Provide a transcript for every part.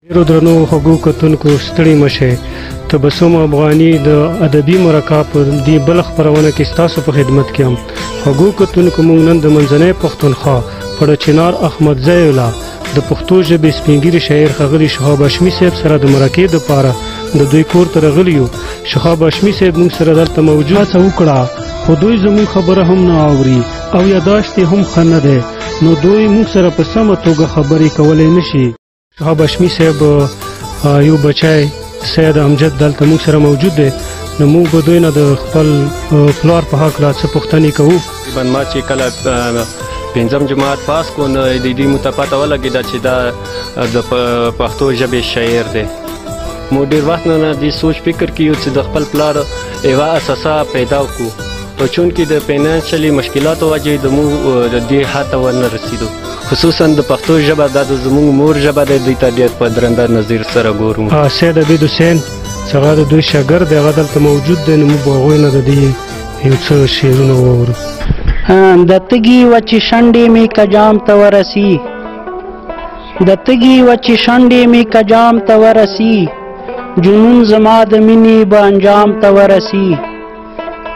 ډیرو درنو خوږو کتونکو ستړي مشئ. تبسم افغاني د ادبي مرکه په دې بله خپرونه کې ستاسو په خدمت کې یم. خوږو کتونکو موږ نن د منځنۍ پښتونخوا پړه چنار احمدزی ولا د پښتو ژبې سپین ږیري شاعر ښاغلي شهاب هاشمي صاحب سره د مرکې دپاره د دوی کور ته راغلي یو. شهاب هاشمي صاحب موږ سره دلته موجود هڅه وکړه خو دوی زموږ خبره هم نه اوري او یاداشت یې هم ښه نه دی، نو دوی موږ سره په سمه توګه خبرې کولی نه شي. شهاب هاشمي صاحب یو بچی سید امجد دلته موږ سره موجود دی، نو موږ به دوی نه د خپل پلار په هکله څه پوښتنې کوو. تقریبا ما چې کله پنځم جماعت پاس کړو نو د دې مو ته پته ولګېده چې دا د پښتو ژبې شاعر دی. مو ډېر وخت نه دې سوچ فکر کیو چې د خپل پلار یوه اساسه پیدا کړو، خو چونکې د فینانشلي مشکلاتو وجې د موږ د دې حد ته ونه رسېدو. خصوصا د پښتو ژبه دا د زموږ مور ژبه دی، دوی ته ډېر په درنده نظر سره ګورو. سید عبید حسین چې هغه د دوی شاګرد دی، هغه دلته موجود دی، نو موږ به هغوی نه د دې یو څه شعرونه واورو. د تږي وچې شنډې مې کجام ته ورسي، د تږي وچې شنډې مې کجام ته ورسي، جنون زما د مینې به انجام ته ورسي.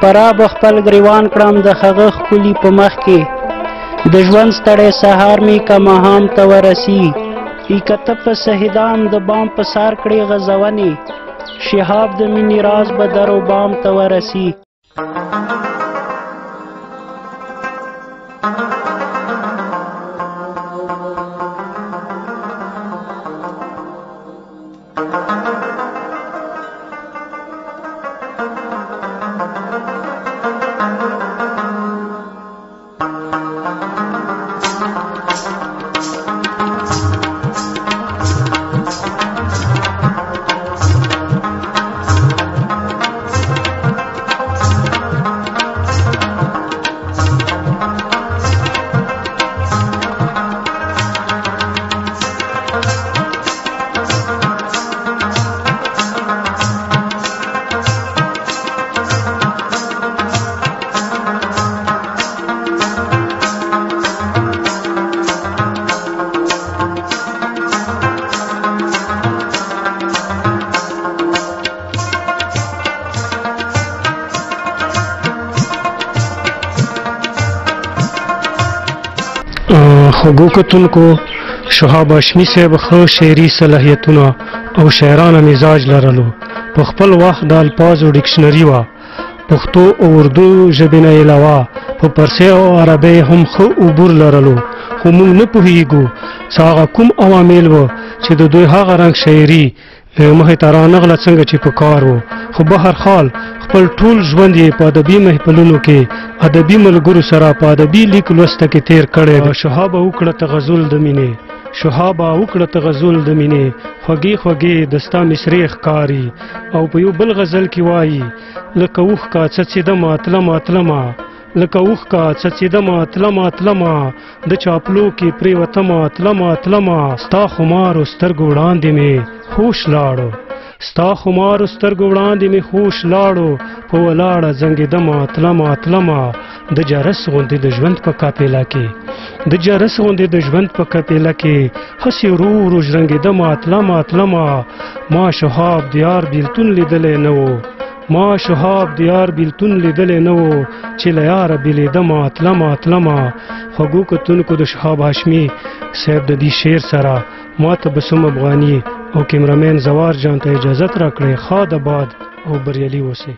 پرا به خپل ګریوان کړم د هغه ښکلي په مخ کې، د ژوند ستړی سهار مې که ماښام ته ورسي. که ته په سهیدام د بام په سار کړې غزونې، شهاب د مینې راز به در و بام ته ورسي. خوږو کتونکو شهاب هاشمي صاحب ښه شعري صلاحیتونه او شاعرانه مزاج لرلو. په خپل وخت د الفاظو ډکشنري وه، پښتو او اردو ژبې نه علاوه په پرسي او عربۍ هم ښه عبور لرلو، خو موږ نه پوهیږو چې هغه کوم عوامل وه چې د دوی هغه رنګ شاعري مخې ته رانغله څنګه چې په کار و. خو به هر حال خپل ټول ژوند یې په ادبي محفلونو کې ادبي ملګرو سره په ادبي لیک لوسته کې تیر کړی دی. شهاب وکړه تغزل د مینې، شهاب وکړه تغزل د مینې، خوږې خوږې د ستا مصرې ښکاري. او په یو بل غزل کې وایي لکه اوښکه څڅېدمه تلمه تلمه، لکه اوښکه څڅېدمه تلمه تلمه، د چاپلو کې پرېوتمه تلمه تلمه، ستا خمارو سترګو وړاندې مې هوش لاړو، ستا خمارو سترګو وړاندې مې هوش لاړو، په ولاړه زنګېدمه تلمه تلمه، د جرس غوندې د ژوند په قافله کې، د جرس غوندې د ژوند په قافله کې، هسې ورو ورو ژرنګېدمه تلمه تلمه. ما شهاب د یار بیلتون لیدلی نه و، ما شهاب د یار بیلتون لیدلی نه و، چې له یاره بېلېدمه تلمه تلمه. خوږو کتونکو د شهاب هاشمي صاحب د دې شعر سره ما تبسم افغاني او کیمرامین زوار جان ته اجازت راکړئ. ښاد آباد او بریالي اوسئ.